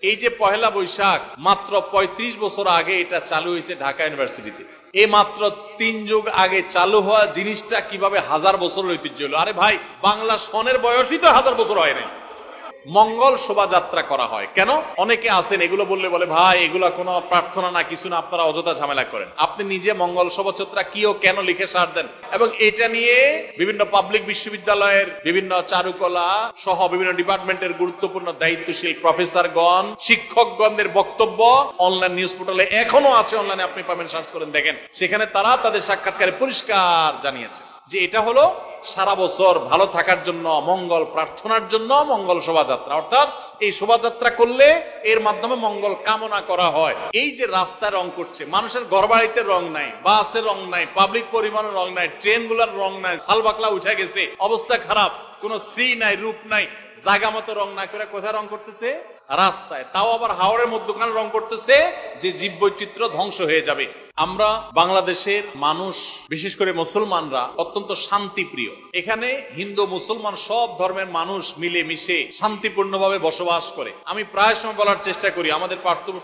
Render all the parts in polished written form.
এই যে পহেলা বৈশাখ মাত্র ৩৫ বছর আগে এটা চালু হয়েছে ঢাকা ইউনিভার্সিটিতে। এই মাত্র ৩ যুগ আগে চালু হওয়া জিনিসটা কিভাবে 1000 বছরের ঐতিহ্য হলো? আরে ভাই, বাংলা সনের বয়সই তো 1000 বছর হয় নাই। মঙ্গল শোভাযাত্রা করা হয় কেন? অনেকে আছেন এগুলো বললে বলে ভাই এগুলা কোনো প্রার্থনা না, কিছু না, আপনারা অযথা ঝামেলা করেন। আপনি নিজে মঙ্গল শোভাযাত্রা কি ও কেন লিখে সার দেন, এবং এটা নিয়ে বিভিন্ন পাবলিক বিশ্ববিদ্যালয়ের বিভিন্ন চারুকলা সহ বিভিন্ন ডিপার্টমেন্টের গুরুত্বপূর্ণ দায়িত্বশীল প্রফেসরগণ, শিক্ষকগণদের বক্তব্য অনলাইন নিউজ পোর্টালে এখনো আছে, অনলাইনে আপনি পাবেন, সার্চ করেন দেখেন। সেখানে তারা তাদের সাক্ষাৎকারে পরিষ্কার জানিয়েছে যে এটা হলো সারা বছর ভালো থাকার জন্য, মঙ্গল প্রার্থনার জন্য মঙ্গল শোভাযাত্রা। অর্থাৎ এই শোভাযাত্রা করলে এর মাধ্যমে মঙ্গল কামনা করা হয়। এই যে রাস্তায় রং করছে, মানুষের ঘরবাড়িতে রং নাই, বাসে রং নাই, পাবলিক পরিবহনের রং নাই, ট্রেন গুলার রং নাই, সালবাকলা উঠে গেছে, অবস্থা খারাপ, কোন শ্রী নাই, রূপ নাই, জায়গা মতো রং না করে কোথায় রং করতেছে? রাস্তায়। তাও আবার হাওড়ের মধ্যখানে রং করতেছে যে জীববৈচিত্র্য ধ্বংস হয়ে যাবে। আমরা বাংলাদেশের মানুষ, বিশেষ করে মুসলমানরা অত্যন্ত শান্তিপ্রিয়। এখানে হিন্দু মুসলমান সব ধর্মের মানুষ মিলে মিশে শান্তিপূর্ণভাবে বসবাস করে। আমি প্রায় সময় বলার চেষ্টা করি, আমাদের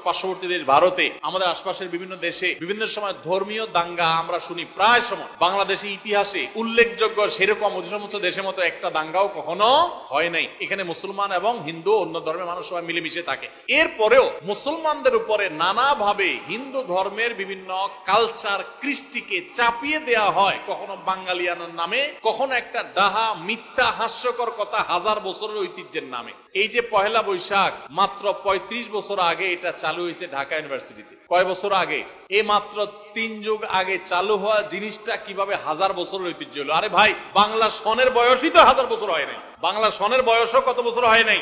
পার্শ্ববর্তী দেশ ভারতে, আমাদের আশপাশের বিভিন্ন দেশে বিভিন্ন সময় ধর্মীয় দাঙ্গা আমরা শুনি। প্রায় সময় বাংলাদেশি ইতিহাসে উল্লেখযোগ্য সেরকম সমস্ত দেশের মতো একটা দাঙ্গাও কখনো হয় নাই। এখানে মুসলমান এবং হিন্দু, অন্য ধর্মের মানুষ সবাই মিলেমিশে থাকে। এরপরেও মুসলমানদের উপরে নানাভাবে হিন্দু ধর্মের বিভিন্ন কালচার, কৃষ্টিকে চাপিয়ে দেয়া হয়, কখনো বাঙালিয়ানার নামে, কখনো একটা ডাহা মিথ্যা হাস্যকর কথা 1000 বছরের ঐতিহ্যের নামে। এই যে পহেলা বৈশাখ মাত্র ৩৫ বছর আগে এটা চালু হয়েছে ঢাকা ইউনিভার্সিটিতে। কয় বছর আগে? এই মাত্র ৩ যুগ আগে চালু হওয়া জিনিসটা কিভাবে 1000 বছরের ঐতিহ্য হলো? আরে ভাই, বাংলা সনের বয়সই তো 1000 বছর হয় নাই। বাংলা সনের বয়সও কত বছর হয় নাই?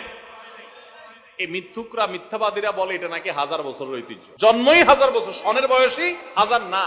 এই মিথ্যুকরা, মিথ্যাবাদীরা বলে এটা নাকি 1000 বছরের ঐতিহ্য। জন্মই 1000 বছর, সনের বয়সই 1000 না,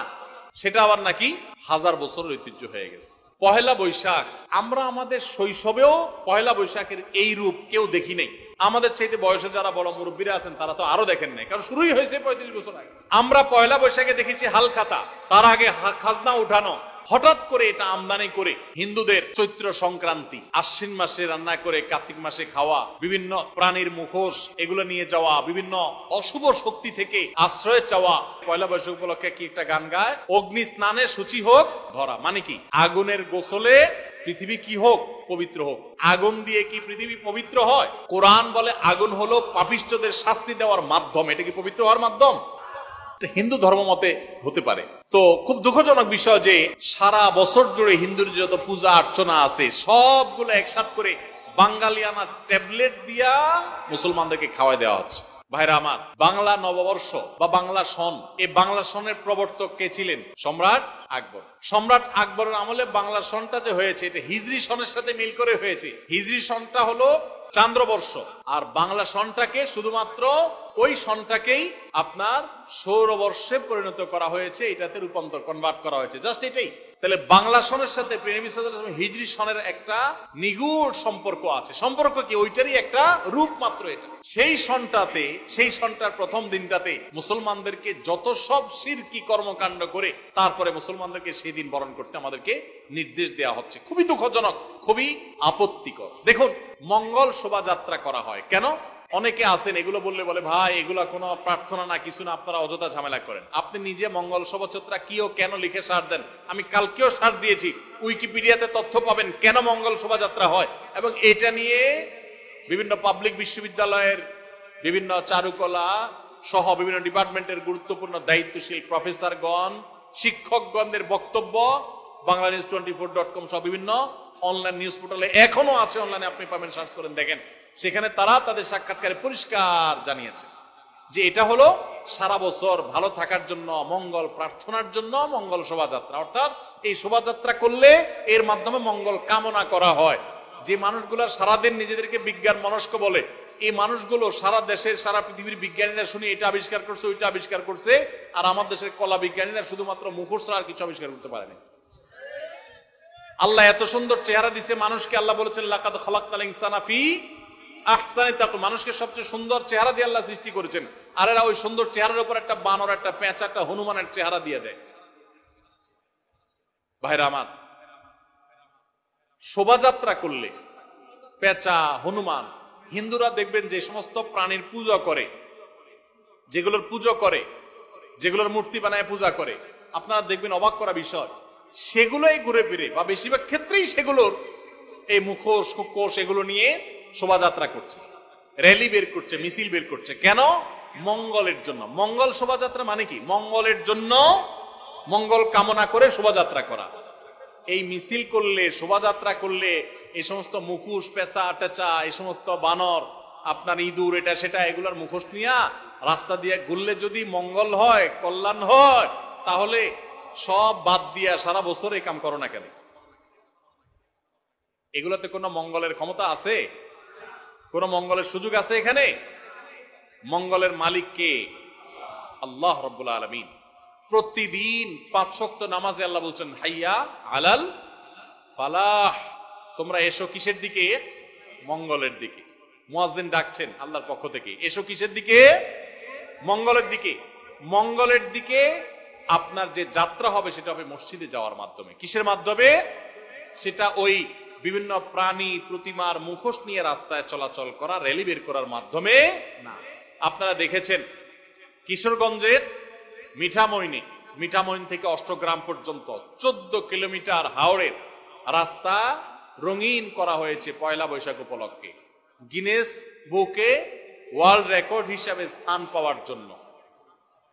সেটা আবার নাকি 1000 বছরের ঐতিহ্য হয়ে গেছে। পহেলা বৈশাখ, আমরা আমাদের শৈশবেও পহেলা বৈশাখের এই রূপ কেউ দেখি নাই। আমাদের চাইতে বয়সে যারা বড় মুরব্বীরা আছেন তারা তো আরো দেখেন নাই, কারণ শুরুই হয়েছে 35 বছর আগে। আমরা পয়লা বৈশাখে দেখেছি হালখাতা, তার আগে খাজনা উঠানো। হঠাৎ করে এটা আমদানি করে হিন্দুদের চৈত্র সংক্রান্তি, আশ্বিন মাসে রান্না করে কার্তিক মাসে খাওয়া, বিভিন্ন প্রাণীর মুখোশ এগুলো নিয়ে যাওয়া, বিভিন্ন অশুভ শক্তি থেকে আশ্রয় চাওয়া। পয়লা বৈশাখ উপলক্ষে কি একটা গান গায়? অগ্নি স্নানে শুচি হোক ধরা। মানে কি? আগুনের গোসলে পৃথিবী কি হোক? পবিত্র হোক। আগুন দিয়ে কি পৃথিবী পবিত্র হয়? কোরআন বলে আগুন হলো পাপিষ্ঠদের শাস্তি দেওয়ার মাধ্যম। এটা কি পবিত্র হওয়ার মাধ্যম? হিন্দু ধর্ম মতে হতে পারে। তো খুব দুঃখজনক বিষয় যে সারা বছর জুড়ে হিন্দুর যত পূজা অর্চনা আছে সবগুলো একসাথে করে বাঙালিয়ানা ট্যাবলেট দিয়া মুসলমানদেরকে খাওয়াই দেওয়া হচ্ছে। ভাইরা আমার, বাংলা নববর্ষ বা বাংলা সন, এই বাংলা সনের প্রবর্তক কে ছিলেন? সম্রাট আকবর। সম্রাট আকবরের আমলে বাংলা সনটা যে হয়েছে এটা হিজরি সনের সাথে মিল করে হয়েছে। হিজরি সনটা হলো চান্দ্রবর্ষ, আর বাংলা সনটাকে শুধুমাত্র ওই সনটাকেই আপনার সৌরবর্ষে পরিণত করা হয়েছে, এটাতে রূপান্তর, কনভার্ট করা হয়েছে, জাস্ট এটাই। তাহলে বাংলা সনের সাথে হিজরি সনের একটা নিগুড় সম্পর্ক আছে। সম্পর্ক কি? ওইটারই একটা রূপ মাত্র এটা। সেই সনটাতে, সেই সনটার প্রথম দিনটাতে মুসলমানদেরকে যত সব শিরকি কর্মকাণ্ড করে তারপরে মুসলমানদেরকে সেই দিন বরণ করতে আমাদেরকে নির্দেশ দেওয়া হচ্ছে। খুবই দুঃখজনক, খুবই আপত্তিকর। দেখুন, মঙ্গল শোভাযাত্রা করা হয় কেন? অনেকে আছেন এগুলো বললে বলে ভাই এগুলা কোনো প্রার্থনা না, কিছু না, আপনারা অযথা ঝামেলা করেন। আপনি নিজে মঙ্গল শোভাযাত্রা কি ও কেন লিখে সার দেন। আমি কালকেও সার দিয়েছি, উইকিপিডিয়াতে তথ্য পাবেন কেন মঙ্গল শোভাযাত্রা হয়, এবং এটা নিয়ে বিভিন্ন পাবলিক বিশ্ববিদ্যালয়ের বিভিন্ন চারুকলা সহ বিভিন্ন ডিপার্টমেন্টের গুরুত্বপূর্ণ দায়িত্বশীল প্রফেসরগণ, শিক্ষকগণদের বক্তব্য Banglanews24.com সহ বিভিন্ন অনলাইন নিউজ পোর্টালে এখনো আছে, অনলাইনে আপনি পাবেন, সার্চ করেন দেখেন। সেখানে তারা তাদের সাক্ষাৎকারে পরিষ্কার জানিয়েছে যে এটা হলো সারা বছর ভালো থাকার জন্য, মঙ্গল প্রার্থনার জন্য মঙ্গল শোভাযাত্রা। অর্থাৎ এই শোভাযাত্রা করলে এর মাধ্যমে মঙ্গল কামনা করা হয়। যে মানুষগুলো সারাদিন নিজেদেরকে বিজ্ঞান মনস্ক বলে, এই মানুষগুলো সারা দেশের, সারা পৃথিবীর বিজ্ঞানীরা শুনি এটা আবিষ্কার করছে, ওইটা আবিষ্কার করছে, আর আমার দেশের কলা বিজ্ঞানীরা শুধুমাত্র মুখোশ ছাড়া আর কিছু আবিষ্কার করতে পারেনি। আল্লাহ এত সুন্দর চেহারা দিছে মানুষকে। আল্লাহ বলেছেন লাকাদ খালাকনাল ইনসানা ফি আহসানি তাকওয়িম। মানুষকে সবচেয়ে সুন্দর চেহারা দিয়ে আল্লাহ সৃষ্টি করেছেন, আর এরা ওই সুন্দর চেহারার উপর একটা বানর, একটা পেঁচা, একটা হনুমানের চেহারা দিয়ে দেয়। ভাইরা আমার, শোভাযাত্রা করলে পেঁচা, হনুমান হিন্দুরা দেখবেন যে সমস্ত প্রাণীর পূজা করে, যেগুলোর পুজো করে, যেগুলোর মূর্তি বানায় পূজা করে, আপনারা দেখবেন অবাক করা বিষয়, সেগুলোই ঘুরে ফিরে বা বেশিরভাগ ক্ষেত্রেই সেগুলোর এই মুখোশ কোষ এগুলো নিয়ে শোভাযাত্রা করছে, র্যালি বের করছে, মিছিল বের করছে। কেন? মঙ্গলের জন্য। মঙ্গল শোভাযাত্রা মানে কি? মঙ্গলের জন্য, মঙ্গল কামনা করে শোভাযাত্রা করা। এই মিছিল করলে, শোভাযাত্রা করলে এই সমস্ত মুখোশ, পেঁচা টেচা, এই সমস্ত বানর, আপনার ইঁদুর, এটা সেটা, এগুলার মুখোশ নিয়ে রাস্তা দিয়ে ঘুরলে যদি মঙ্গল হয়, কল্যাণ হয়, তাহলে সব বাদ দিয়া সারা বছর এই কাম করো না কেন? এগুলোতে কোনো মঙ্গলের ক্ষমতা আছে? কোন মঙ্গলের সুযোগ আছে এখানে? মঙ্গলের মালিক কে? আল্লাহ রাব্বুল আলামিন। প্রতিদিন 5 ওয়াক্ত নামাজে আল্লাহ বলছেন হাইয়া আলাল ফালাহ, তোমরা এসো কিসের দিকে? মঙ্গলের দিকে। মুয়াজ্জিন ডাকছেন আল্লাহর পক্ষ থেকে, এসো কিসের দিকে? মঙ্গলের দিকে। মঙ্গলের দিকে আপনার যে যাত্রা হবে সেটা হবে মসজিদে যাওয়ার মাধ্যমে। কিসের মাধ্যমে? সেটা ওই বিভিন্ন প্রাণী প্রতিমার মুখোশ নিয়ে রাস্তায় চলাচল করা, র্যালি বের করার মাধ্যমে না। আপনারা দেখেছেন কিশোরগঞ্জের মিঠামইন থেকে অষ্টগ্রাম পর্যন্ত 14 কিলোমিটার হাওড়ের রাস্তা রঙিন করা হয়েছে পয়লা বৈশাখ উপলক্ষে, গিনেস বুকে ওয়ার্ল্ড রেকর্ড হিসাবে স্থান পাওয়ার জন্য।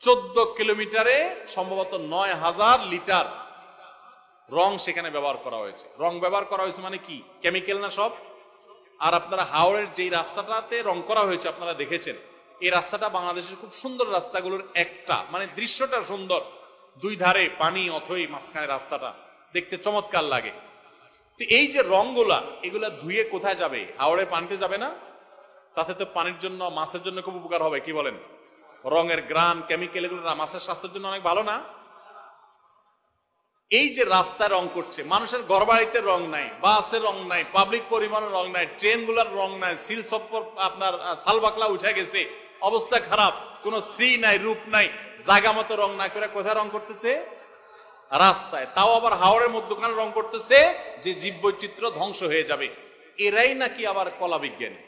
14 কিলোমিটারে সম্ভবত 9000 লিটার রং সেখানে ব্যবহার করা হয়েছে। রং ব্যবহার করা হয়েছে মানে কি? কেমিক্যাল না সব। আর আপনারা হাওড়ের যেই রাস্তাটাতে রং করা হয়েছে আপনারা দেখেছেন, এই রাস্তাটা বাংলাদেশের খুব সুন্দর রাস্তাগুলোর একটা, মানে দৃশ্যটা সুন্দর, দুই ধারে পানি, অথই মাঝখানে রাস্তাটা দেখতে চমৎকার লাগে। তো এই যে রংগুলা, এগুলা ধুয়ে কোথায় যাবে? হাওড়ে পানিতে যাবে না? তাতে তো পানির জন্য, মাছের জন্য খুব উপকার হবে, কি বলেন? রঙের গ্রান, কেমিক্যাল, এগুলো মাছের স্বাস্থ্যের জন্য অনেক ভালো না? এই যে রাস্তা রং করছে, মানুষের ঘরবাড়িতে রং নাই, বাসের রং নাই, পাবলিক পরিবহনের রং নাই, ট্রেন গুলার রং নাই, সিল সপ্পর আপনার সালবাকলা উঠে গেছে, অবস্থা খারাপ, কোন শ্রী নাই, রূপ নাই, জায়গা মতো রং না করে কোথায় রং করতেছে? রাস্তায়। তাও আবার হাওড়ের মধ্যখানে রং করতেছে যে জীববৈচিত্র্য ধ্বংস হয়ে যাবে। এরাই নাকি আবার কলা বিজ্ঞানী,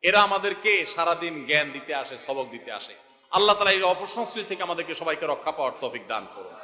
এরা আমাদেরকে সারাদিন জ্ঞান দিতে আসে, সবক দিতে আসে। আল্লাহ তাআলা এই অপসংস্কৃতি থেকে আমাদেরকে সবাইকে রক্ষা পাওয়ার তৌফিক দান করুন।